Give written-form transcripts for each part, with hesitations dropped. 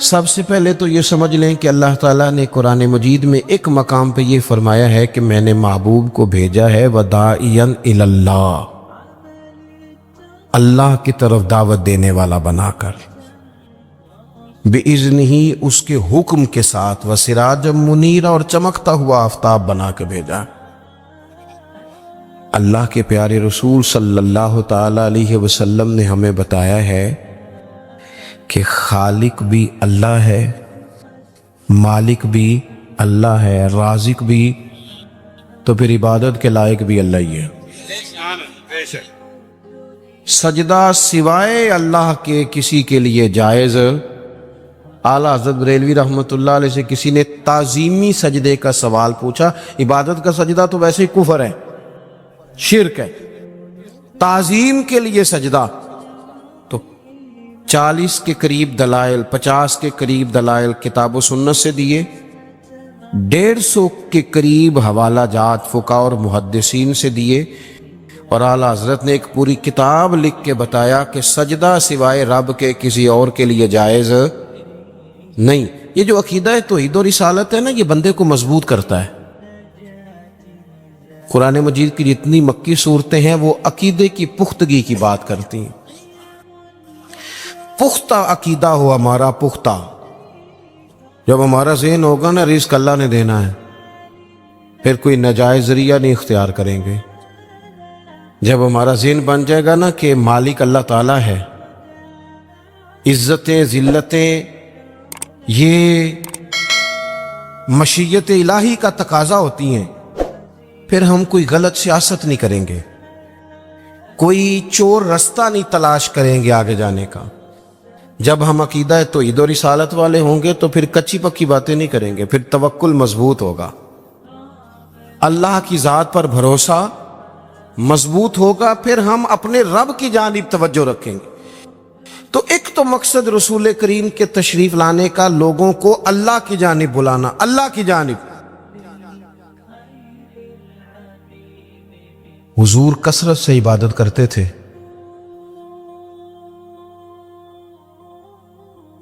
سب سے پہلے تو یہ سمجھ لیں کہ اللہ تعالیٰ نے قرآن مجید میں ایک مقام پہ یہ فرمایا ہے کہ میں نے محبوب کو بھیجا ہے وداعیا الی اللہ، اللہ کی طرف دعوت دینے والا بنا کر، بِإِذْنِهِ اس کے حکم کے ساتھ، وَسِرَاجًا مُنِيرًا اور چمکتا ہوا آفتاب بنا کے بھیجا۔ اللہ کے پیارے رسول صلی اللہ تعالی علیہ وسلم نے ہمیں بتایا ہے کہ خالق بھی اللہ ہے، مالک بھی اللہ ہے، رازق بھی، تو پھر عبادت کے لائق بھی اللہ ہی ہے۔ سجدہ سوائے اللہ کے کسی کے لیے جائز؟ اعلیٰ حضرت بریلوی رحمۃ اللہ علیہ سے کسی نے تعظیمی سجدے کا سوال پوچھا، عبادت کا سجدہ تو ویسے ہی کفر ہے، شرک ہے، تعظیم کے لیے سجدہ تو 40 کے قریب دلائل، 50 کے قریب دلائل کتاب و سنت سے دیے، 150 کے قریب حوالہ جات فقہاء اور محدثین سے دیے، اور اعلیٰ حضرت نے ایک پوری کتاب لکھ کے بتایا کہ سجدہ سوائے رب کے کسی اور کے لیے جائز نہیں۔ یہ جو عقیدہ توحید و رسالت ہے نا، یہ بندے کو مضبوط کرتا ہے۔ قرآن مجید کی جتنی مکی صورتیں ہیں وہ عقیدے کی پختگی کی بات کرتی ہیں۔ پختہ عقیدہ ہو ہمارا، پختہ، جب ہمارا ذہن ہوگا نا رزق اللہ نے دینا ہے، پھر کوئی ناجائز ذریعہ نہیں اختیار کریں گے۔ جب ہمارا ذہن بن جائے گا نا کہ مالک اللہ تعالیٰ ہے، عزتیں ذلتیں یہ مشیت الہی کا تقاضا ہوتی ہیں، پھر ہم کوئی غلط سیاست نہیں کریں گے، کوئی چور رستہ نہیں تلاش کریں گے آگے جانے کا۔ جب ہم عقیدہ توحید و رسالت والے ہوں گے تو پھر کچی پکی باتیں نہیں کریں گے، پھر توکل مضبوط ہوگا، اللہ کی ذات پر بھروسہ مضبوط ہوگا، پھر ہم اپنے رب کی جانب توجہ رکھیں گے۔ تو ایک تو مقصد رسول کریم کے تشریف لانے کا لوگوں کو اللہ کی جانب بلانا، اللہ کی جانب۔ حضور کثرت سے عبادت کرتے تھے۔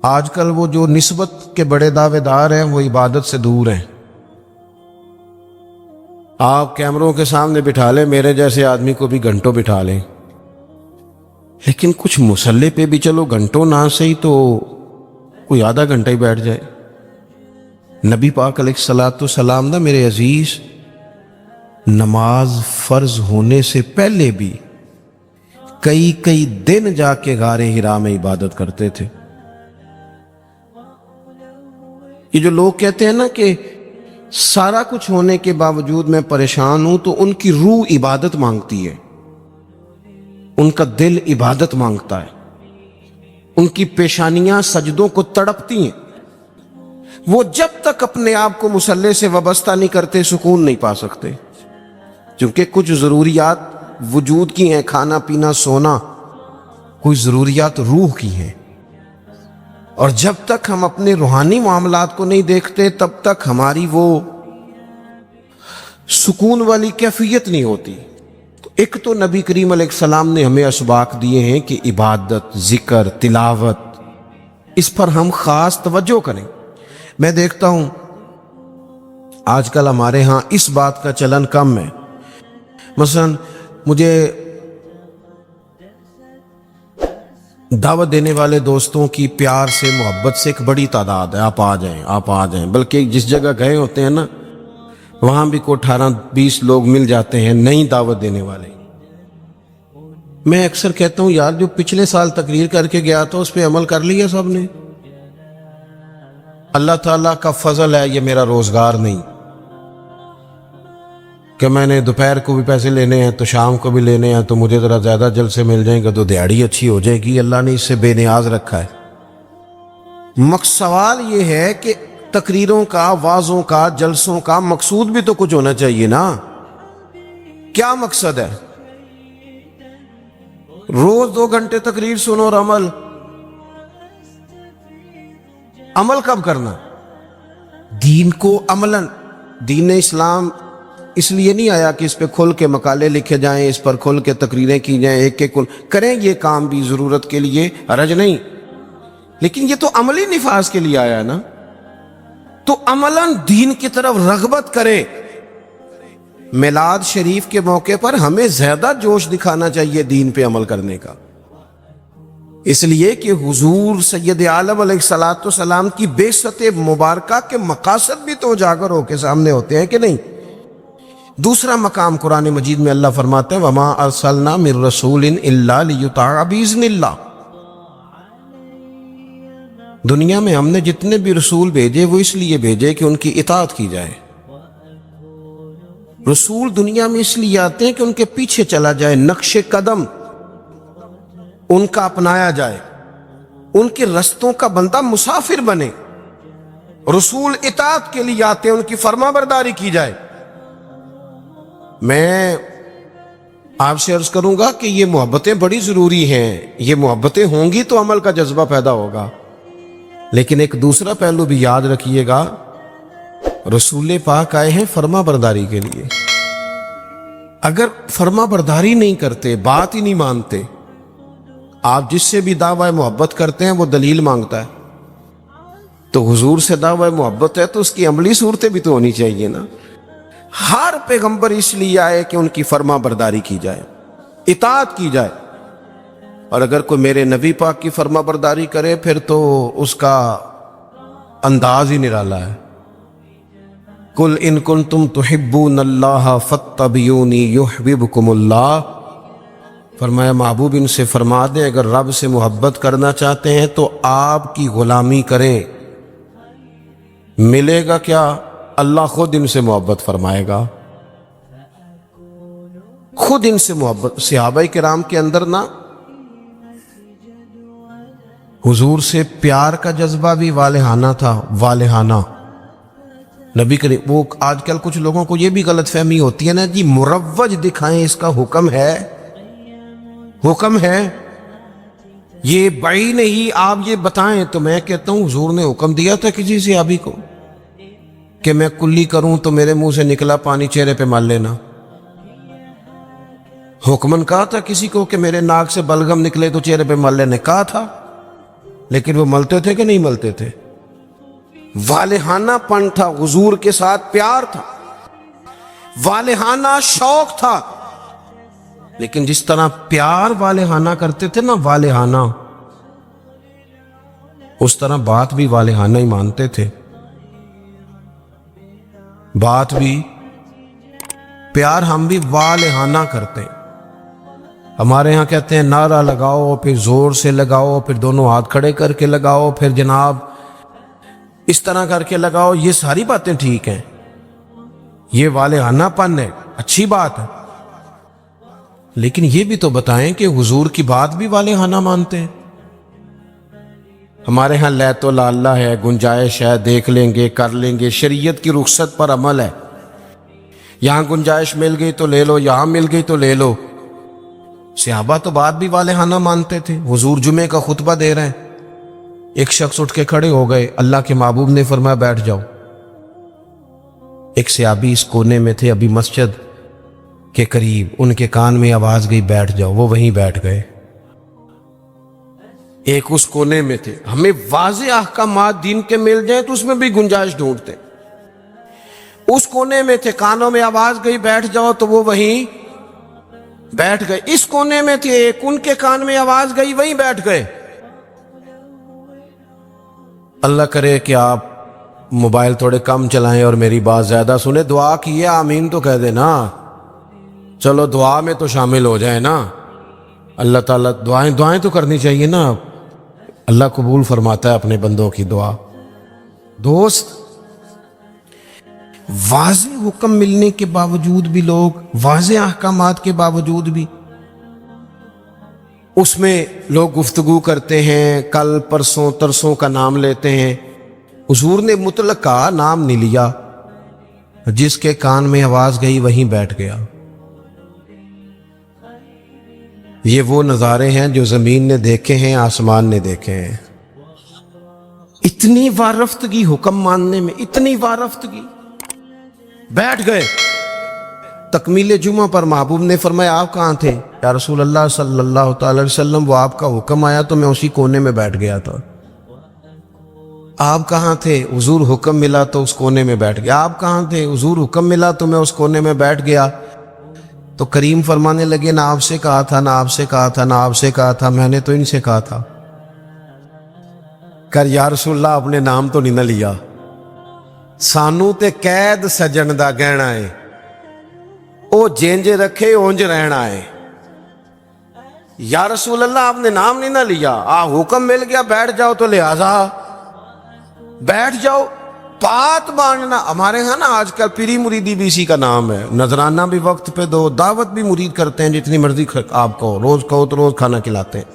آج کل وہ جو نسبت کے بڑے دعوے دار ہیں وہ عبادت سے دور ہیں۔ آپ کیمروں کے سامنے بٹھا لیں، میرے جیسے آدمی کو بھی گھنٹوں بٹھا لیں، لیکن کچھ مصلی پہ بھی چلو گھنٹوں نہ صحیح تو کوئی آدھا گھنٹہ ہی بیٹھ جائے۔ نبی پاک علیہ الصلوۃ والسلام نا میرے عزیز، نماز فرض ہونے سے پہلے بھی کئی دن جا کے غار حرا میں عبادت کرتے تھے۔ یہ جو لوگ کہتے ہیں نا کہ سارا کچھ ہونے کے باوجود میں پریشان ہوں، تو ان کی روح عبادت مانگتی ہے، ان کا دل عبادت مانگتا ہے، ان کی پیشانیاں سجدوں کو تڑپتی ہیں۔ وہ جب تک اپنے آپ کو مصلی سے وابستہ نہیں کرتے سکون نہیں پا سکتے، کیونکہ کچھ ضروریات وجود کی ہیں، کھانا پینا سونا، کوئی ضروریات روح کی ہیں، اور جب تک ہم اپنے روحانی معاملات کو نہیں دیکھتے تب تک ہماری وہ سکون والی کیفیت نہیں ہوتی۔ تو ایک تو نبی کریم علیہ السلام نے ہمیں اسباق دیے ہیں کہ عبادت، ذکر، تلاوت، اس پر ہم خاص توجہ کریں۔ میں دیکھتا ہوں آج کل ہمارے ہاں اس بات کا چلن کم ہے۔ مثلا مجھے دعوت دینے والے دوستوں کی پیار سے محبت سے ایک بڑی تعداد ہے، آپ آ جائیں، بلکہ جس جگہ گئے ہوتے ہیں نا وہاں بھی کو 18-20 لوگ مل جاتے ہیں نئی دعوت دینے والے۔ میں اکثر کہتا ہوں یار جو پچھلے سال تقریر کر کے گیا تھا اس پہ عمل کر لیا سب نے۔ اللہ تعالیٰ کا فضل ہے یہ میرا روزگار نہیں کہ میں نے دوپہر کو بھی پیسے لینے ہیں تو شام کو بھی لینے ہیں، تو مجھے ذرا زیادہ جلسے مل جائیں گے تو دیہڑی اچھی ہو جائے گی۔ اللہ نے اس سے بے نیاز رکھا ہے۔ سوال یہ ہے کہ تقریروں کا، وعظوں کا، جلسوں کا مقصود بھی تو کچھ ہونا چاہیے نا۔ کیا مقصد ہے؟ روز 2 گھنٹے تقریر سنو اور عمل کب کرنا؟ دین کو عملاً، دین اسلام اس لیے نہیں آیا کہ اس پہ کھل کے مقالے لکھے جائیں، اس پر کھل کے تقریریں کی جائیں، ایک ایک کریں یہ کام بھی ضرورت کے لیے، حرج نہیں، لیکن یہ تو عملی نفاذ کے لیے آیا ہے نا، تو عملاً دین کی طرف رغبت کرے۔ میلاد شریف کے موقع پر ہمیں زیادہ جوش دکھانا چاہیے دین پہ عمل کرنے کا، اس لیے کہ حضور سید عالم علیہ الصلوۃ والسلام کی بعثت مبارکہ کے مقاصد بھی تو اجاگر ہو کے سامنے ہوتے ہیں کہ نہیں۔ دوسرا مقام قرآن مجید میں اللہ فرماتے ہیں وَمَا أَرْسَلْنَا مِن رَسُولٍ إِلَّا لِيُطَاعَ بِإِذْنِ اللَّهِ، دنیا میں ہم نے جتنے بھی رسول بھیجے وہ اس لیے بھیجے کہ ان کی اطاعت کی جائے۔ رسول دنیا میں اس لیے آتے ہیں کہ ان کے پیچھے چلا جائے، نقش قدم ان کا اپنایا جائے، ان کے رستوں کا بندہ مسافر بنے۔ رسول اطاعت کے لیے آتے ہیں، ان کی فرما برداری کی جائے۔ میں آپ سے عرض کروں گا کہ یہ محبتیں بڑی ضروری ہیں، یہ محبتیں ہوں گی تو عمل کا جذبہ پیدا ہوگا، لیکن ایک دوسرا پہلو بھی یاد رکھیے گا، رسول پاک آئے ہیں فرما برداری کے لیے۔ اگر فرما برداری نہیں کرتے، بات ہی نہیں مانتے، آپ جس سے بھی دعوی محبت کرتے ہیں وہ دلیل مانگتا ہے، تو حضور سے دعوی محبت ہے تو اس کی عملی صورتیں بھی تو ہونی چاہیے نا۔ ہر پیغمبر اس لیے آئے کہ ان کی فرما برداری کی جائے، اطاعت کی جائے، اور اگر کوئی میرے نبی پاک کی فرما برداری کرے پھر تو اس کا انداز ہی نرالا ہے۔ قُلْ إِن كُنتُمْ تُحِبُّونَ اللَّهَ فَاتَّبِعُونِي يُحْبِبْكُمُ اللَّهُ، فرمایا محبوب ان سے فرما دیں اگر رب سے محبت کرنا چاہتے ہیں تو آپ کی غلامی کریں، ملے گا کیا؟ اللہ خود ان سے محبت فرمائے گا، خود ان سے محبت۔ صحابہ کرام کے اندر نا حضور سے پیار کا جذبہ بھی والہانہ تھا، والہانہ۔ نبی کریم، وہ آج کل کچھ لوگوں کو یہ بھی غلط فہمی ہوتی ہے نا جی مروج دکھائیں، اس کا حکم ہے، حکم ہے، یہ بڑی نہیں، آپ یہ بتائیں۔ تو میں کہتا ہوں حضور نے حکم دیا تھا کسی صحابی کو کہ میں کلی کروں تو میرے منہ سے نکلا پانی چہرے پہ مل لینا؟ حکمن کہا تھا کسی کو کہ میرے ناک سے بلغم نکلے تو چہرے پہ مل لینے؟ کہا تھا، لیکن وہ ملتے تھے کہ نہیں ملتے تھے؟ والہانہ پن تھا، حضور کے ساتھ پیار تھا، والہانہ شوق تھا، لیکن جس طرح پیار والہانہ کرتے تھے نا، والہانہ، اس طرح بات بھی والہانہ ہی مانتے تھے، بات بھی پیار ہم بھی والہانہ کرتے ہیں۔ ہمارے ہاں کہتے ہیں نعرہ لگاؤ، پھر زور سے لگاؤ، پھر دونوں ہاتھ کھڑے کر کے لگاؤ، پھر جناب اس طرح کر کے لگاؤ۔ یہ ساری باتیں ٹھیک ہیں، یہ والہانہ پن ہے، اچھی بات ہے، لیکن یہ بھی تو بتائیں کہ حضور کی بات بھی والہانہ مانتے ہیں؟ ہمارے ہاں لیت و لالہ ہے، گنجائش ہے، دیکھ لیں گے، کر لیں گے، شریعت کی رخصت پر عمل ہے، یہاں گنجائش مل گئی تو لے لو، یہاں مل گئی تو لے لو۔ صحابہ تو بات بھی والہانہ مانتے تھے۔ حضور جمعے کا خطبہ دے رہے ہیں، ایک شخص اٹھ کے کھڑے ہو گئے، اللہ کے محبوب نے فرمایا بیٹھ جاؤ۔ ایک صحابی اس کونے میں تھے ابھی مسجد کے قریب، ان کے کان میں آواز گئی بیٹھ جاؤ، وہ وہیں بیٹھ گئے۔ ایک اس کونے میں تھے۔ ہمیں واضح احکامات دین کے مل جائیں تو اس میں بھی گنجائش ڈھونڈتے، اس کونے میں تھے، کانوں میں آواز گئی بیٹھ جاؤ تو وہ وہیں بیٹھ گئے۔ اس کونے میں تھے ایک، ان کے کان میں آواز گئی وہیں بیٹھ گئے۔ اللہ کرے کہ آپ موبائل تھوڑے کم چلائیں اور میری بات زیادہ سنیں، دعا کیے آمین تو کہہ دینا، چلو دعا میں تو شامل ہو جائے نا۔ اللہ تعالیٰ دعائیں تو کرنی چاہیے نا، اللہ قبول فرماتا ہے اپنے بندوں کی دعا۔ دوست، واضح حکم ملنے کے باوجود بھی لوگ، واضح احکامات کے باوجود بھی اس میں لوگ گفتگو کرتے ہیں، کل پرسوں ترسوں کا نام لیتے ہیں۔ حضور نے مطلق کا نام نہیں لیا، جس کے کان میں آواز گئی وہیں بیٹھ گیا۔ یہ وہ نظارے ہیں جو زمین نے دیکھے ہیں، آسمان نے دیکھے ہیں۔ اتنی وارفتگی حکم ماننے میں، اتنی وارفتگی، بیٹھ گئے۔ تکمیل جمعہ پر محبوب نے فرمایا آپ کہاں تھے؟ یا رسول اللہ صلی اللہ تعالی علیہ وسلم، وہ آپ کا حکم آیا تو میں اسی کونے میں بیٹھ گیا تھا۔ آپ کہاں تھے؟ حضور حکم ملا تو اس کونے میں بیٹھ گیا۔ آپ کہاں تھے؟ حضور حکم ملا تو میں اس کونے میں بیٹھ گیا۔ تو کریم فرمانے لگے نہ آپ سے کہا تھا، نہ آپ سے کہا تھا، نہ آپ سے کہا تھا، میں نے تو ان سے کہا تھا۔ کر یا رسول اللہ اپنے نام تو نہیں نہ لیا، سانو تے قید سجن دا گہنا ہے، او جینج رکھے اونج رہنا ہے۔ یا رسول اللہ آپ نے نام نہیں نہ لیا، حکم مل گیا بیٹھ جاؤ تو لہذا بیٹھ جاؤ۔ بات ماننا ہمارے ہاں نا آج کل پیری مریدی بھی اسی کا نام ہے، نذرانہ بھی وقت پہ دو، دعوت بھی مرید کرتے ہیں جتنی مرضی آپ کو، روز کہو تو روز کھانا کھلاتے ہیں۔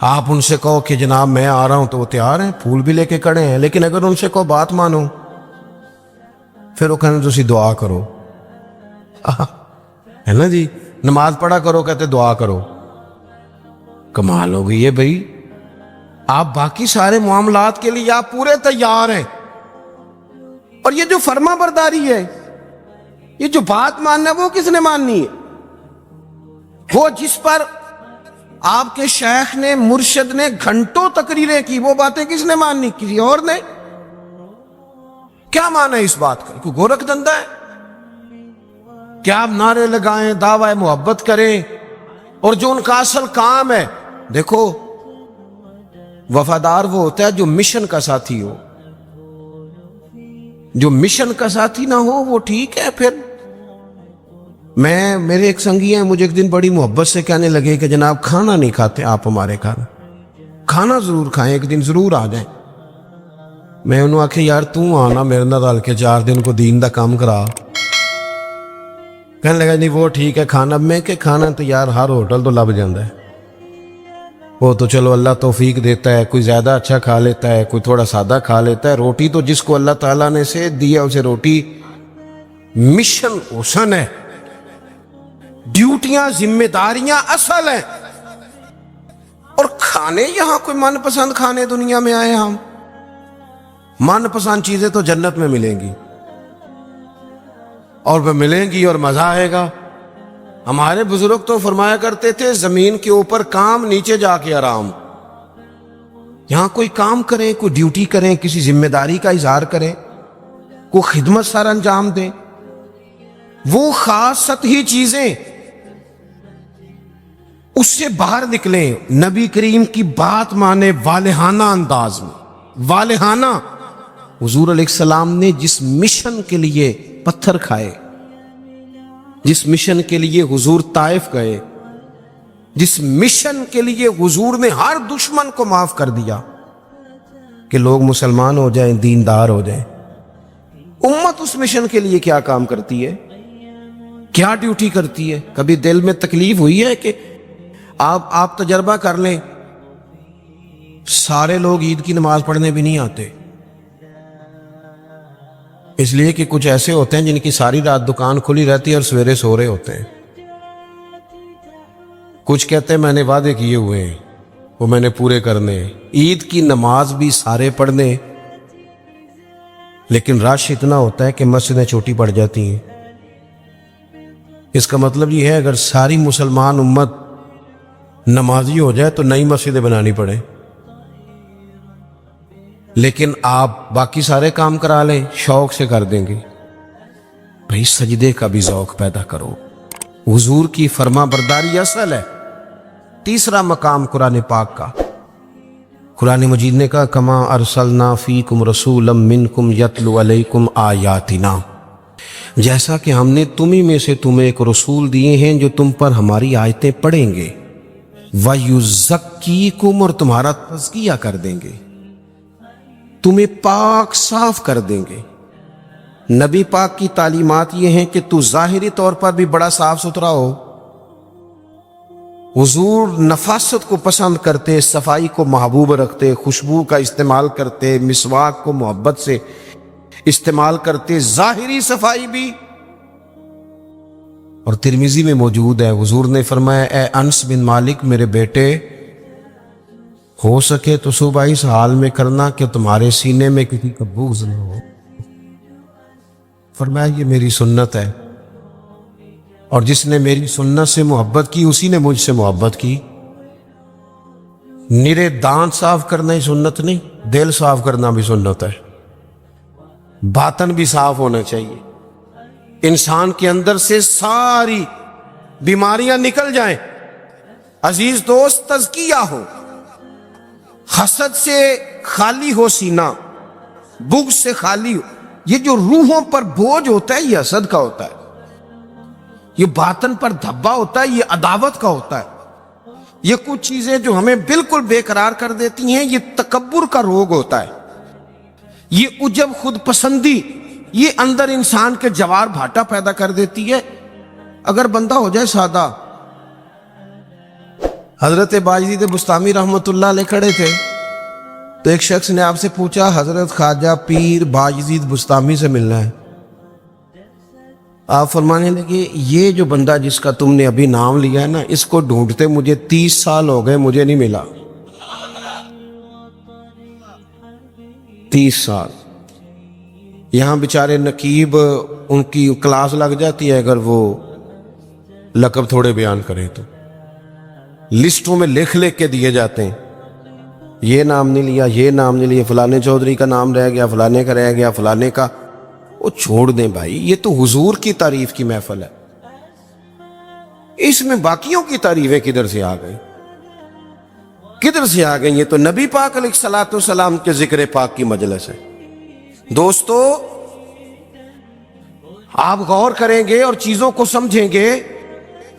آپ ان سے کہو کہ جناب میں آ رہا ہوں تو وہ تیار ہیں، پھول بھی لے کے کھڑے ہیں، لیکن اگر ان سے کہو بات مانو پھر وہ کہنے تسی دعا کرو، ہے نا جی، نماز پڑھا کرو کہتے دعا کرو۔ کمال ہو گئی ہے بھائی، آپ باقی سارے معاملات کے لیے آپ پورے تیار ہیں، اور یہ جو فرما برداری ہے، یہ جو بات ماننا ہے، وہ کس نے ماننی ہے؟ وہ جس پر آپ کے شیخ نے، مرشد نے گھنٹوں تقریریں کی، وہ باتیں کس نے ماننی؟ کسی اور نے؟ کیا مانا ہے اس بات کا؟ کوئی گورکھ دندہ ہے؟ کیا آپ نعرے لگائیں، دعوی محبت کریں، اور جو ان کا اصل کام ہے، دیکھو وفادار وہ ہوتا ہے جو مشن کا ساتھی ہو، جو مشن کا ساتھی نہ ہو وہ ٹھیک ہے۔ پھر میرے ایک سنگی ہیں، مجھے ایک دن بڑی محبت سے کہنے لگے کہ جناب کھانا نہیں کھاتے آپ ہمارے کھانا ضرور کھائیں، ایک دن ضرور آ جائیں۔ میں انہوں آکھے یار توں آنا میرے نال رل کے 4 دن کو دین دا کام کرا۔ کہنے لگا نہیں وہ ٹھیک ہے کھانا، میں کہ کھانا تو یار ہر ہوٹل تو لب جاندہ ہے، وہ تو چلو اللہ توفیق دیتا ہے، کوئی زیادہ اچھا کھا لیتا ہے، کوئی تھوڑا سادہ کھا لیتا ہے، روٹی تو جس کو اللہ تعالیٰ نے سے دیا اسے روٹی مشن حسن ہے، ڈیوٹیاں ذمہ داریاں اصل ہیں، اور کھانے یہاں کوئی من پسند کھانے دنیا میں آئے ہم، من پسند چیزیں تو جنت میں ملیں گی، اور وہ ملیں گی اور مزہ آئے گا۔ ہمارے بزرگ تو فرمایا کرتے تھے زمین کے اوپر کام، نیچے جا کے آرام۔ یہاں کوئی کام کریں، کوئی ڈیوٹی کریں، کسی ذمہ داری کا اظہار کریں، کوئی خدمت سر انجام دیں، وہ خاص سطحی چیزیں اس سے باہر نکلیں، نبی کریم کی بات مانے والہانہ انداز میں، والہانہ۔ حضور علیہ السلام نے جس مشن کے لیے پتھر کھائے، جس مشن کے لیے حضور طائف گئے، جس مشن کے لیے حضور نے ہر دشمن کو معاف کر دیا کہ لوگ مسلمان ہو جائیں، دیندار ہو جائیں، امت اس مشن کے لیے کیا کام کرتی ہے، کیا ڈیوٹی کرتی ہے؟ کبھی دل میں تکلیف ہوئی ہے کہ آپ تجربہ کر لیں، سارے لوگ عید کی نماز پڑھنے بھی نہیں آتے، اس لیے کہ کچھ ایسے ہوتے ہیں جن کی ساری رات دکان کھلی رہتی ہے اور سویرے سو رہے ہوتے ہیں۔ کچھ کہتے ہیں میں نے وعدے کیے ہوئے ہیں وہ میں نے پورے کرنے، عید کی نماز بھی سارے پڑھنے، لیکن رش اتنا ہوتا ہے کہ مسجدیں چھوٹی پڑ جاتی ہیں۔ اس کا مطلب یہ ہے اگر ساری مسلمان امت نمازی ہو جائے تو نئی مسجدیں بنانی پڑے، لیکن آپ باقی سارے کام کرا لیں شوق سے کر دیں گے۔ بھئی سجدے کا بھی ذوق پیدا کرو، حضور کی فرما برداری اصل ہے۔ تیسرا مقام قرآن پاک کا، قرآن مجید نے کہا کما ارسلنا فیکم رسولا منکم یتلو علیکم آیاتنا، جیسا کہ ہم نے تمہیں میں سے تمہیں ایک رسول دیے ہیں جو تم پر ہماری آیتیں پڑھیں گے، وَيُزَكِّيكُمْ، اور تمہارا تزکیہ کر دیں گے، تمہیں پاک صاف کر دیں گے۔ نبی پاک کی تعلیمات یہ ہیں کہ تو ظاہری طور پر بھی بڑا صاف ستھرا ہو۔ حضور نفاست کو پسند کرتے، صفائی کو محبوب رکھتے، خوشبو کا استعمال کرتے، مسواک کو محبت سے استعمال کرتے، ظاہری صفائی بھی۔ اور ترمذی میں موجود ہے، حضور نے فرمایا اے انس بن مالک میرے بیٹے، ہو سکے تو صبح اس حال میں کرنا کہ تمہارے سینے میں کسی کا بغض نہ ہو۔ فرمایا یہ میری سنت ہے، اور جس نے میری سنت سے محبت کی اسی نے مجھ سے محبت کی۔ نرے دانت صاف کرنا ہی سنت نہیں، دل صاف کرنا بھی سنت ہے، باطن بھی صاف ہونا چاہیے، انسان کے اندر سے ساری بیماریاں نکل جائیں۔ عزیز دوست، تزکیہ ہو، حسد سے خالی ہو سینہ، بغض سے خالی ہو۔ یہ جو روحوں پر بوجھ ہوتا ہے یہ حسد کا ہوتا ہے، یہ باطن پر دھبا ہوتا ہے یہ عداوت کا ہوتا ہے۔ یہ کچھ چیزیں جو ہمیں بالکل بے قرار کر دیتی ہیں یہ تکبر کا روگ ہوتا ہے، یہ عجب خود پسندی یہ اندر انسان کے جوار بھاٹا پیدا کر دیتی ہے۔ اگر بندہ ہو جائے سادہ، حضرت باجدید بستامی رحمۃ اللہ علیہ کھڑے تھے تو ایک شخص نے آپ سے پوچھا حضرت خواجہ پیر باجدید بستامی سے ملنا ہے۔ آپ فرمانے لگے یہ جو بندہ جس کا تم نے ابھی نام لیا ہے نا، اس کو ڈھونڈتے مجھے 30 سال ہو گئے، مجھے نہیں ملا۔ 30 سال یہاں بیچارے نقیب ان کی کلاس لگ جاتی ہے، اگر وہ لقب تھوڑے بیان کریں تو لسٹوں میں لکھ کے دیے جاتے ہیں، یہ نام نہیں لیا، یہ نام نہیں لیا، فلانے چودھری کا نام رہ گیا، فلانے کا رہ گیا، فلانے کا۔ وہ چھوڑ دیں بھائی، یہ تو حضور کی تعریف کی محفل ہے، اس میں باقیوں کی تعریفیں کدھر سے آ گئی، کدھر سے آ گئی؟ یہ تو نبی پاک علیہ الصلوۃ والسلام کے ذکر پاک کی مجلس ہے۔ دوستو، آپ غور کریں گے اور چیزوں کو سمجھیں گے۔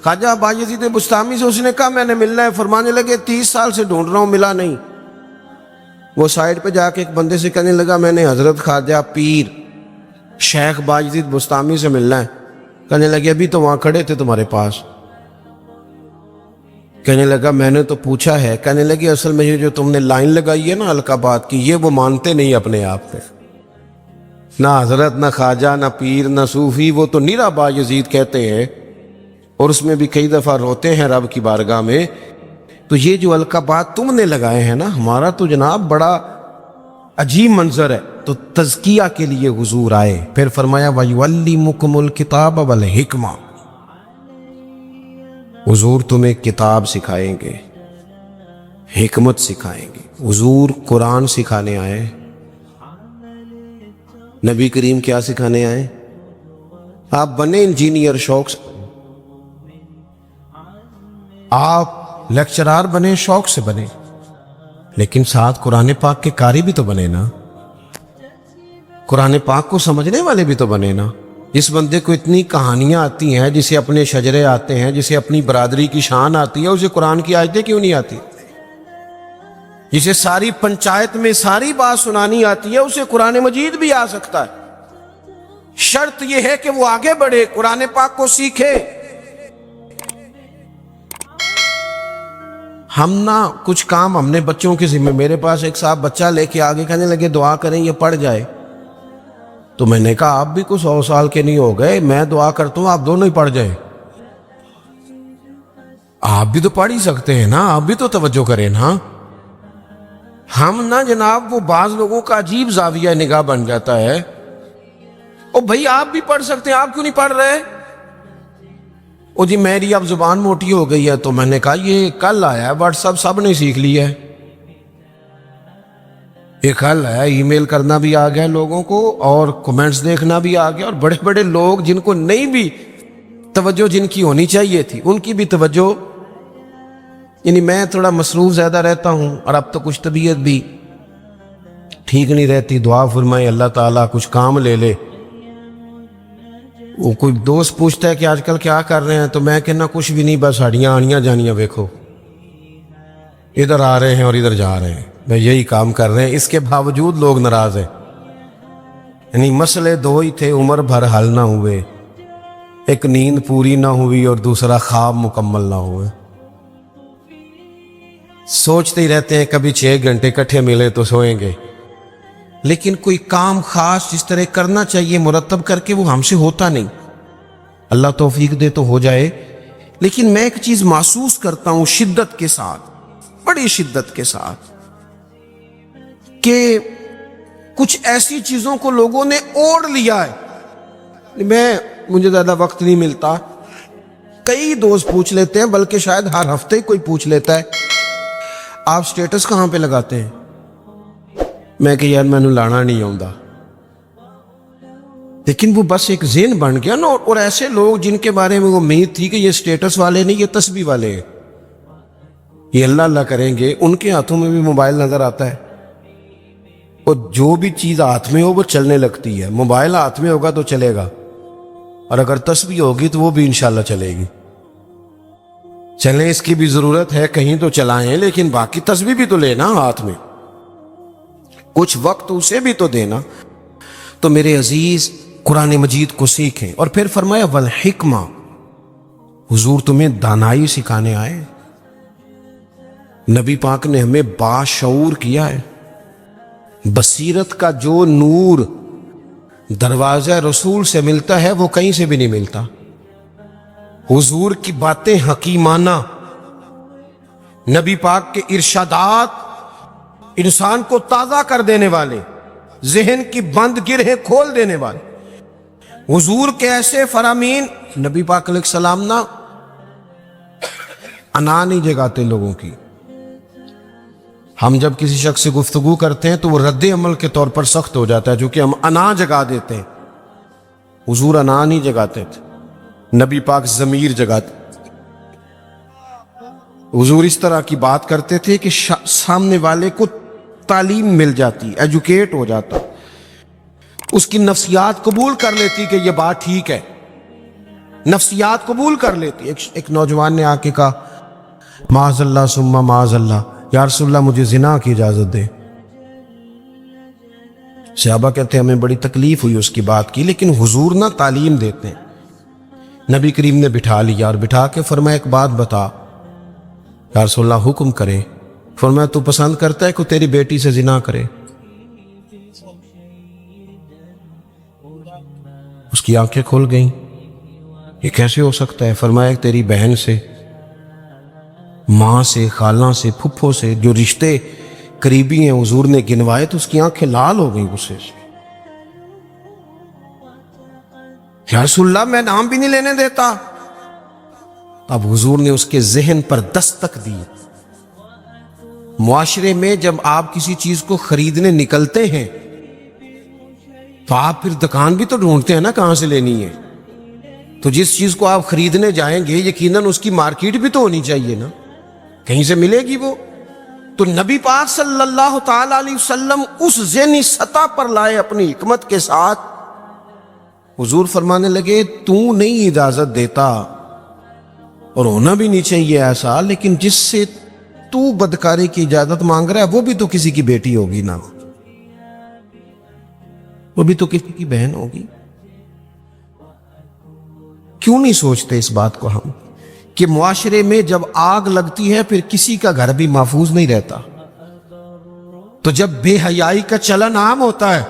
خواجہ باجدید بستامی سے اس نے کہا میں نے ملنا ہے، فرمانے لگے 30 سال سے ڈھونڈ رہا ہوں، ملا نہیں۔ وہ سائڈ پہ جا کے ایک بندے سے کہنے لگا میں نے حضرت خواجہ پیر شیخ باجدید بستامی سے ملنا ہے۔ کہنے لگے ابھی تو وہاں کھڑے تھے تمہارے پاس۔ کہنے لگا میں نے تو پوچھا ہے۔ کہنے لگے اصل میں یہ جو تم نے لائن لگائی ہے نا القابات کی، یہ وہ مانتے نہیں اپنے آپ پہ، نہ حضرت نہ خواجہ نہ پیر نہ صوفی، وہ تو نیرا باجدید کہتے ہیں، اور اس میں بھی کئی دفعہ روتے ہیں رب کی بارگاہ میں۔ تو یہ جو القابات تم نے لگائے ہیں نا، ہمارا تو جناب بڑا عجیب منظر ہے۔ تو تزکیہ کے لیے حضور آئے، پھر فرمایا وَيُعَلِّمُكُمُ الْكِتَابَ وَالْحِکْمَةَ، حضور تمہیں کتاب سکھائیں گے، حکمت سکھائیں گے۔ حضور قرآن سکھانے آئے، نبی کریم کیا سکھانے آئے؟ آپ بنے انجینئر شوق سے، آپ لیکچرار بنے شوق سے بنے، لیکن ساتھ قرآن پاک کے قاری بھی تو بنے نا، قرآن پاک کو سمجھنے والے بھی تو بنے نا۔ اس بندے کو اتنی کہانیاں آتی ہیں، جسے اپنے شجرے آتے ہیں، جسے اپنی برادری کی شان آتی ہے، اسے قرآن کی آیتیں کیوں نہیں آتی؟ جسے ساری پنچایت میں ساری بات سنانی آتی ہے، اسے قرآن مجید بھی آ سکتا ہے۔ شرط یہ ہے کہ وہ آگے بڑھے، قرآن پاک کو سیکھے۔ ہم نہ کچھ کام ہم نے بچوں کے ذمہ، میرے پاس ایک صاحب بچہ لے کے آگے کہنے لگے دعا کریں یہ پڑھ جائے، تو میں نے کہا آپ بھی کچھ 100 سال کے نہیں ہو گئے، میں دعا کرتا ہوں آپ دونوں ہی پڑھ جائیں، آپ بھی تو پڑھ ہی سکتے ہیں نا، آپ بھی تو توجہ کریں نا۔ ہم نا جناب وہ بعض لوگوں کا عجیب زاویہ نگاہ بن جاتا ہے، او بھائی آپ بھی پڑھ سکتے ہیں، آپ کیوں نہیں پڑھ رہے؟ او جی میری اب زبان موٹی ہو گئی ہے، تو میں نے کہا یہ کل آیا ہے واٹس ایپ سب نے سیکھ لیا ہے، یہ کل ہے، ای میل کرنا بھی آ گیا لوگوں کو، اور کمنٹس دیکھنا بھی آ گیا، اور بڑے بڑے لوگ جن کو نہیں بھی توجہ جن کی ہونی چاہیے تھی ان کی بھی توجہ، یعنی میں تھوڑا مصروف زیادہ رہتا ہوں، اور اب تو کچھ طبیعت بھی ٹھیک نہیں رہتی، دعا فرمائے اللہ تعالیٰ کچھ کام لے لے۔ وہ کوئی دوست پوچھتا ہے کہ آج کل کیا کر رہے ہیں، تو میں کہنا کچھ بھی نہیں، بس ہڈیاں آنیاں جانیاں دیکھو، ادھر آ رہے ہیں اور ادھر جا رہے ہیں، میں یہی کام کر رہے ہیں، اس کے باوجود لوگ ناراض ہیں۔ یعنی مسئلے دو ہی تھے، عمر بھر حل نہ ہوئے، ایک نیند پوری نہ ہوئی اور دوسرا خواب مکمل نہ ہوئے۔ سوچتے ہی رہتے ہیں کبھی 6 گھنٹے کٹھے ملے تو سوئیں گے، لیکن کوئی کام خاص جس طرح کرنا چاہیے مرتب کر کے وہ ہم سے ہوتا نہیں۔ اللہ توفیق دے تو ہو جائے، لیکن میں ایک چیز محسوس کرتا ہوں شدت کے ساتھ، بڑی شدت کے ساتھ، کہ کچھ ایسی چیزوں کو لوگوں نے اوڑھ لیا ہے۔ مجھے زیادہ وقت نہیں ملتا، کئی دوست پوچھ لیتے ہیں، بلکہ شاید ہر ہفتے کوئی پوچھ لیتا ہے آپ سٹیٹس کہاں پہ لگاتے ہیں؟ میں کہ یار مینوں لانا نہیں آتا، لیکن وہ بس ایک ذہن بن گیا نا. اور ایسے لوگ جن کے بارے میں وہ امید تھی کہ یہ سٹیٹس والے نہیں، یہ تسبیح والے ہیں، یہ اللہ اللہ کریں گے، ان کے ہاتھوں میں بھی موبائل نظر آتا ہے. اور جو بھی چیز ہاتھ میں ہو وہ چلنے لگتی ہے. موبائل ہاتھ میں ہوگا تو چلے گا، اور اگر تسبیح ہوگی تو وہ بھی انشاءاللہ چلے گی. چلیں، اس کی بھی ضرورت ہے، کہیں تو چلائیں، لیکن باقی تسبیح بھی تو لینا ہاتھ میں، کچھ وقت اسے بھی تو دینا. تو میرے عزیز قرآن مجید کو سیکھیں. اور پھر فرمایا والحکمہ، حضور تمہیں دانائی سکھانے آئے. نبی پاک نے ہمیں باشعور کیا ہے. بصیرت کا جو نور دروازہ رسول سے ملتا ہے وہ کہیں سے بھی نہیں ملتا. حضور کی باتیں حکیمانہ، نبی پاک کے ارشادات انسان کو تازہ کر دینے والے، ذہن کی بند گرہیں کھول دینے والے. حضور کے ایسے فرامین. نبی پاک علیہ السلام نا انا نہیں جگاتے لوگوں کی. ہم جب کسی شخص سے گفتگو کرتے ہیں تو وہ رد عمل کے طور پر سخت ہو جاتا ہے، جو کہ ہم انا جگا دیتے ہیں. حضور انا نہیں جگاتے تھے، نبی پاک ضمیر جگاتے. حضور اس طرح کی بات کرتے تھے کہ سامنے والے کو تعلیم مل جاتی، ایجوکیٹ ہو جاتا، اس کی نفسیات قبول کر لیتی کہ یہ بات ٹھیک ہے، نفسیات قبول کر لیتی. ایک نوجوان نے آ کے کہا معاذ اللہ ثم معاذ اللہ، یا رسول اللہ مجھے زنا کی اجازت دے. صحابہ کہتے ہیں ہمیں بڑی تکلیف ہوئی اس کی بات کی، لیکن حضور نہ تعلیم دیتے ہیں. نبی کریم نے بٹھا لیا اور بٹھا کے فرمایا ایک بات بتا. یا رسول اللہ حکم کرے. فرمایا تو پسند کرتا ہے کہ تیری بیٹی سے زنا کرے؟ اس کی آنکھیں کھل گئیں، یہ کیسے ہو سکتا ہے؟ فرمایا تیری بہن سے، ماں سے، خالہ سے، پھپھو سے، جو رشتے قریبی ہیں حضور نے گنوائے تو اس کی آنکھیں لال ہو گئیں غصے سے. یا رسول اللہ میں نام بھی نہیں لینے دیتا. اب حضور نے اس کے ذہن پر دستک دی. معاشرے میں جب آپ کسی چیز کو خریدنے نکلتے ہیں تو آپ پھر دکان بھی تو ڈھونڈتے ہیں نا کہاں سے لینی ہے. تو جس چیز کو آپ خریدنے جائیں گے یقیناً اس کی مارکیٹ بھی تو ہونی چاہیے نا، کہیں سے ملے گی وہ. تو نبی پاک صلی اللہ تعالی علیہ وسلم اس ذہنی سطح پر لائے اپنی حکمت کے ساتھ. حضور فرمانے لگے تو نہیں اجازت دیتا اور ہونا بھی نہیں چاہیے ایسا، لیکن جس سے تو بدکاری کی اجازت مانگ رہا ہے وہ بھی تو کسی کی بیٹی ہوگی نا، وہ بھی تو کسی کی بہن ہوگی. کیوں نہیں سوچتے اس بات کو ہم کہ معاشرے میں جب آگ لگتی ہے پھر کسی کا گھر بھی محفوظ نہیں رہتا. تو جب بے حیائی کا چلن عام ہوتا ہے.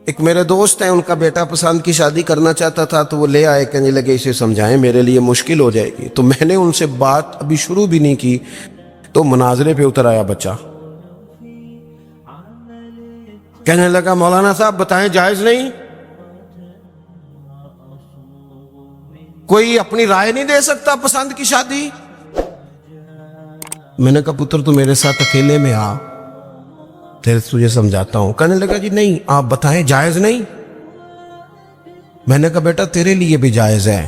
ایک میرے دوست ہیں، ان کا بیٹا پسند کی شادی کرنا چاہتا تھا تو وہ لے آئے، کہنے لگے اسے سمجھائیں میرے لیے مشکل ہو جائے گی. تو میں نے ان سے بات ابھی شروع بھی نہیں کی تو مناظرے پہ اتر آیا بچہ. کہنے لگا مولانا صاحب بتائیں جائز نہیں؟ کوئی اپنی رائے نہیں دے سکتا پسند کی شادی؟ میں نے کہا پتر تو میرے ساتھ اکیلے میں آ، تجھے سمجھاتا ہوں. کہنے لگا جی نہیں آپ بتائیں جائز نہیں؟ میں نے کہا بیٹا تیرے لیے بھی جائز ہے،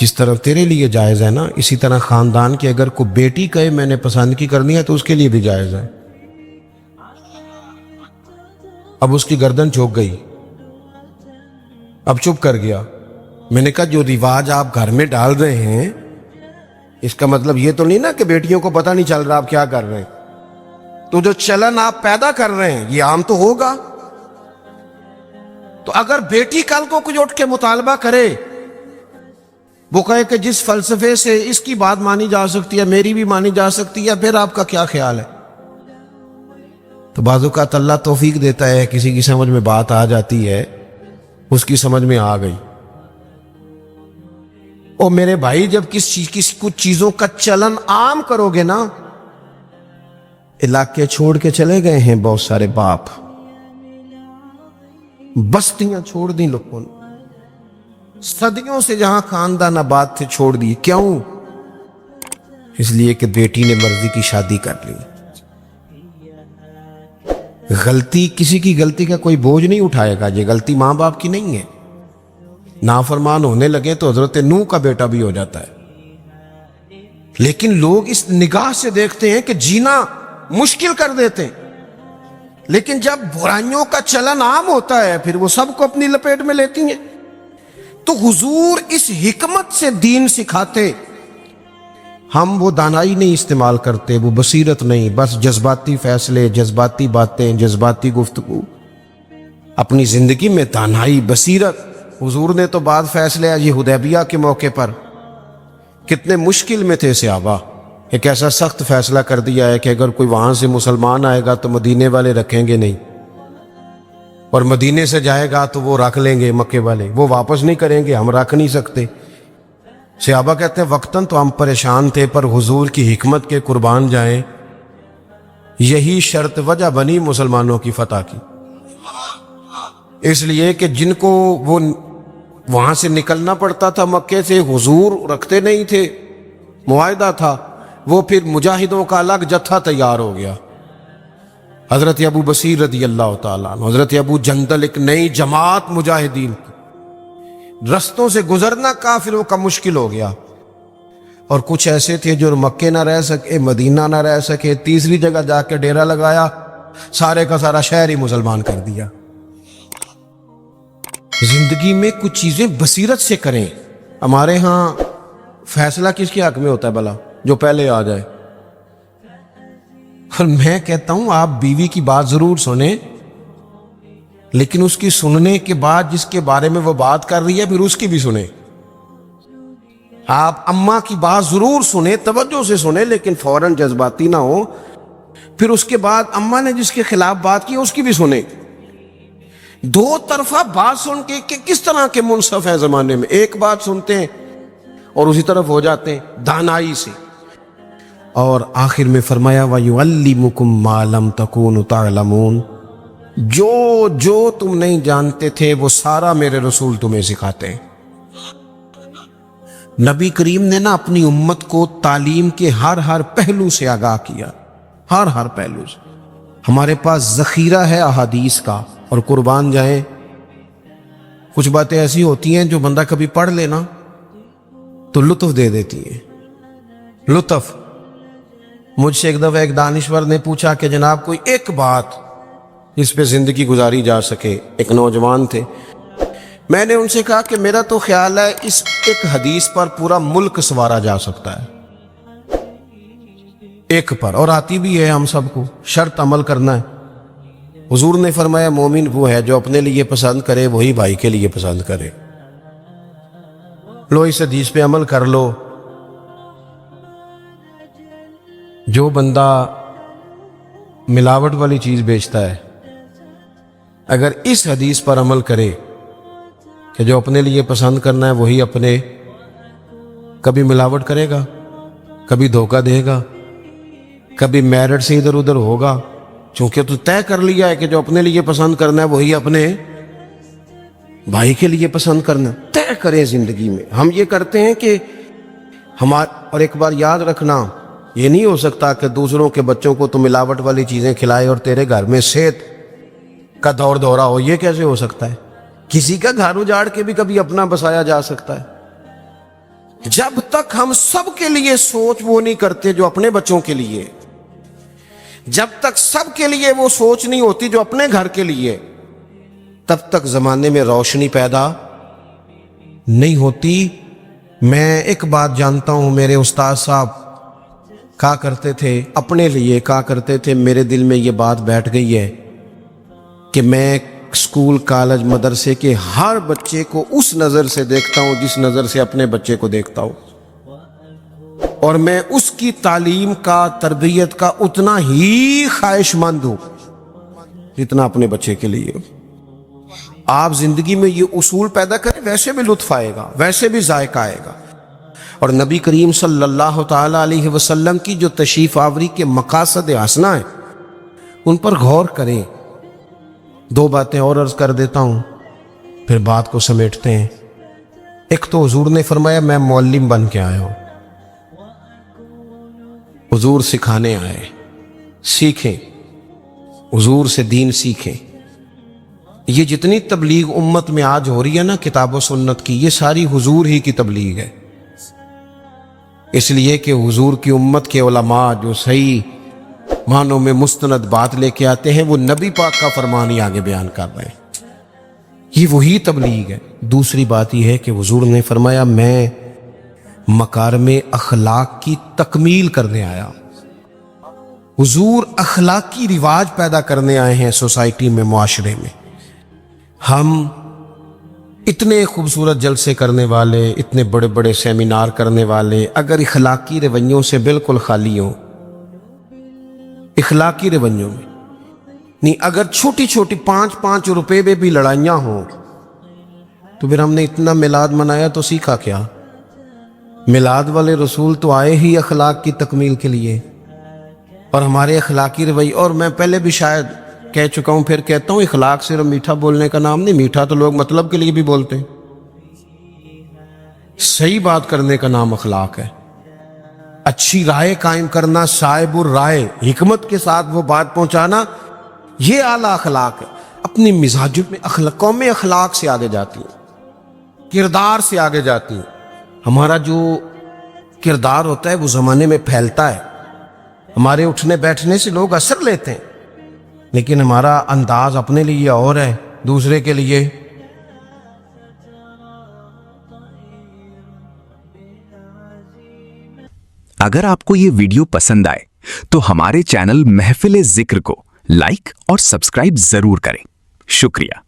جس طرح تیرے لیے جائز ہے نا اسی طرح خاندان کی اگر کوئی بیٹی کہے میں نے پسند کی کرنی ہے تو اس کے لیے بھی جائز ہے. اب اس کی گردن جھک گئی، اب چپ کر گیا. میں نے کہا جو رواج آپ گھر میں ڈال رہے ہیں اس کا مطلب یہ تو نہیں نا کہ بیٹیوں کو پتہ نہیں چل رہا آپ کیا کر رہے ہیں. تو جو چلن آپ پیدا کر رہے ہیں یہ عام تو ہوگا. تو اگر بیٹی کل کو کچھ اٹھ کے مطالبہ کرے، وہ کہے کہ جس فلسفے سے اس کی بات مانی جا سکتی ہے میری بھی مانی جا سکتی ہے، پھر آپ کا کیا خیال ہے؟ تو بعض اوقات اللہ توفیق دیتا ہے، کسی کی سمجھ میں بات آ جاتی ہے، اس کی سمجھ میں آ گئی. اور میرے بھائی جب کچھ چیزوں کا چلن عام کرو گے نا، علاقے چھوڑ کے چلے گئے ہیں بہت سارے باپ، بستیاں چھوڑ دیں لوگوں نے، صدیوں سے جہاں خاندان آباد تھے چھوڑ دیے. کیوں؟ اس لیے کہ بیٹی نے مرضی کی شادی کر لی. غلطی کسی کی غلطی کا کوئی بوجھ نہیں اٹھائے گا، یہ غلطی ماں باپ کی نہیں ہے۔ نافرمان ہونے لگے تو حضرت نوح کا بیٹا بھی ہو جاتا ہے، لیکن لوگ اس نگاہ سے دیکھتے ہیں کہ جینا مشکل کر دیتے ہیں، لیکن جب برائیوں کا چلن عام ہوتا ہے پھر وہ سب کو اپنی لپیٹ میں لیتی ہیں۔ تو حضور اس حکمت سے دین سکھاتے، ہم وہ دانائی نہیں استعمال کرتے، وہ بصیرت نہیں، بس جذباتی فیصلے، جذباتی باتیں، جذباتی گفتگو۔ اپنی زندگی میں دانائی، بصیرت۔ حضور نے تو بعد فیصلے یہ حدیبیہ کے موقع پر کتنے مشکل میں تھے صحابہ، ایک ایسا سخت فیصلہ کر دیا ہے کہ اگر کوئی وہاں سے مسلمان آئے گا تو مدینے والے رکھیں گے نہیں، اور مدینے سے جائے گا تو وہ رکھ لیں گے، مکے والے وہ واپس نہیں کریں گے، ہم رکھ نہیں سکتے۔ صحابہ کہتے ہیں وقتاً تو ہم پریشان تھے، پر حضور کی حکمت کے قربان جائیں، یہی شرط وجہ بنی مسلمانوں کی فتح کی۔ اس لیے کہ جن کو وہ وہاں سے نکلنا پڑتا تھا مکے سے، حضور رکھتے نہیں تھے، معاہدہ تھا، وہ پھر مجاہدوں کا الگ جتھا تیار ہو گیا۔ حضرت ابو بصیر رضی اللہ تعالیٰ عنہ، حضرت ابو جندل، ایک نئی جماعت مجاہدین کی، رستوں سے گزرنا کافروں کا مشکل ہو گیا، اور کچھ ایسے تھے جو مکے نہ رہ سکے، مدینہ نہ رہ سکے، تیسری جگہ جا کے ڈیرا لگایا، سارے کا سارا شہر ہی مسلمان کر دیا۔ زندگی میں کچھ چیزیں بصیرت سے کریں۔ ہمارے ہاں فیصلہ کس کے حق میں ہوتا ہے بھلا؟ جو پہلے آ جائے۔ اور میں کہتا ہوں آپ بیوی کی بات ضرور سنیں، لیکن اس کی سننے کے بعد جس کے بارے میں وہ بات کر رہی ہے پھر اس کی بھی سنیں۔ آپ اماں کی بات ضرور سنیں، توجہ سے سنیں، لیکن فوراً جذباتی نہ ہو۔ پھر اس کے بعد اماں نے جس کے خلاف بات کی اس کی بھی سنیں۔ دو طرفہ بات سن کے کہ کس طرح کے منصف ہیں زمانے میں، ایک بات سنتے ہیں اور اسی طرف ہو جاتے ہیں دانائی سے۔ اور آخر میں فرمایا وَيُعَلِّمُكُم مَّا لَمْ تَكُونُوا تَعْلَمُونَ، جو تم نہیں جانتے تھے وہ سارا میرے رسول تمہیں سکھاتے ہیں۔ نبی کریم نے نا اپنی امت کو تعلیم کے ہر پہلو سے آگاہ کیا، ہر پہلو سے۔ ہمارے پاس ذخیرہ ہے احادیث کا، اور قربان جائیں کچھ باتیں ایسی ہوتی ہیں جو بندہ کبھی پڑھ لینا تو لطف دے دیتی ہیں، لطف۔ مجھ سے ایک دفعہ ایک دانشور نے پوچھا کہ جناب کوئی ایک بات جس پہ زندگی گزاری جا سکے، ایک نوجوان تھے۔ میں نے ان سے کہا کہ میرا تو خیال ہے اس ایک حدیث پر پورا ملک سنوارا جا سکتا ہے، ایک پر، اور آتی بھی ہے ہم سب کو، شرط عمل کرنا ہے۔ حضور نے فرمایا مومن وہ ہے جو اپنے لیے پسند کرے وہی بھائی کے لیے پسند کرے۔ لو اس حدیث پہ عمل کر لو۔ جو بندہ ملاوٹ والی چیز بیچتا ہے اگر اس حدیث پر عمل کرے کہ جو اپنے لیے پسند کرنا ہے وہی اپنے، کبھی ملاوٹ کرے گا، کبھی دھوکہ دے گا، کبھی میرٹ سے ادھر ادھر ہوگا، چونکہ تو طے کر لیا ہے کہ جو اپنے لیے پسند کرنا ہے وہی اپنے بھائی کے لیے پسند کرنا۔ طے کریں زندگی میں۔ ہم یہ کرتے ہیں کہ اور ایک بار یاد رکھنا، یہ نہیں ہو سکتا کہ دوسروں کے بچوں کو تو ملاوٹ والی چیزیں کھلائے اور تیرے گھر میں صحت کا دور دورہ ہو، یہ کیسے ہو سکتا ہے؟ کسی کا گھر اجاڑ کے بھی کبھی اپنا بسایا جا سکتا ہے۔ جب تک ہم سب کے لیے سوچ وہ نہیں کرتے جو اپنے بچوں کے لیے، جب تک سب کے لیے وہ سوچ نہیں ہوتی جو اپنے گھر کے لیے، تب تک زمانے میں روشنی پیدا نہیں ہوتی۔ میں ایک بات جانتا ہوں، میرے استاد صاحب کہا کرتے تھے، اپنے لیے کہا کرتے تھے، میرے دل میں یہ بات بیٹھ گئی ہے کہ میں اسکول، کالج، مدرسے کے ہر بچے کو اس نظر سے دیکھتا ہوں جس نظر سے اپنے بچے کو دیکھتا ہوں، اور میں اس کی تعلیم کا، تربیت کا اتنا ہی خواہش مند ہوں جتنا اپنے بچے کے لیے۔ آپ زندگی میں یہ اصول پیدا کریں، ویسے بھی لطف آئے گا، ویسے بھی ذائقہ آئے گا۔ اور نبی کریم صلی اللہ تعالی علیہ وسلم کی جو تشریف آوری کے مقاصد حسنہ ہیں ان پر غور کریں۔ دو باتیں اور عرض کر دیتا ہوں پھر بات کو سمیٹتے ہیں۔ ایک تو حضور نے فرمایا میں معلم بن کے آیا ہوں، حضور سکھانے آئے، سیکھیں۔ حضور سے دین سیکھیں. یہ جتنی تبلیغ امت میں آج ہو رہی ہے نا کتاب و سنت کی، یہ ساری حضور ہی کی تبلیغ ہے. اس لیے کہ حضور کی امت کے علماء جو صحیح معنوں میں مستند بات لے کے آتے ہیں وہ نبی پاک کا فرمان ہی آگے بیان کر رہے ہیں. یہ وہی تبلیغ ہے. دوسری بات یہ ہے کہ حضور نے فرمایا میں مکارم اخلاق کی تکمیل کرنے آیا ہوں. حضور اخلاقی رواج پیدا کرنے آئے ہیں سوسائٹی میں، معاشرے میں. ہم اتنے خوبصورت جلسے کرنے والے، اتنے بڑے بڑے سیمینار کرنے والے، اگر اخلاقی رویوں سے بالکل خالی ہوں، اخلاقی رویوں میں نہیں، اگر چھوٹی چھوٹی 5-5 روپے میں بھی لڑائیاں ہوں، تو پھر ہم نے اتنا میلاد منایا تو سیکھا کیا؟ میلاد والے رسول تو آئے ہی اخلاق کی تکمیل کے لیے، اور ہمارے اخلاقی رویے. اور میں پہلے بھی شاید کہہ چکا ہوں، پھر کہتا ہوں، اخلاق صرف میٹھا بولنے کا نام نہیں. میٹھا تو لوگ مطلب کے لیے بھی بولتے ہیں. صحیح بات کرنے کا نام اخلاق ہے. اچھی رائے قائم کرنا، صائب الرائے، حکمت کے ساتھ وہ بات پہنچانا، یہ اعلیٰ اخلاق ہے. اپنی مزاجوں میں قومیں اخلاق سے آگے جاتی ہیں، کردار سے آگے جاتی ہیں. ہمارا جو کردار ہوتا ہے وہ زمانے میں پھیلتا ہے. ہمارے اٹھنے بیٹھنے سے لوگ اثر لیتے ہیں، لیکن ہمارا انداز اپنے لیے اور ہے، دوسرے کے لیے. اگر آپ کو یہ ویڈیو پسند آئے تو ہمارے چینل محفل ذکر کو لائک اور سبسکرائب ضرور کریں. شکریہ.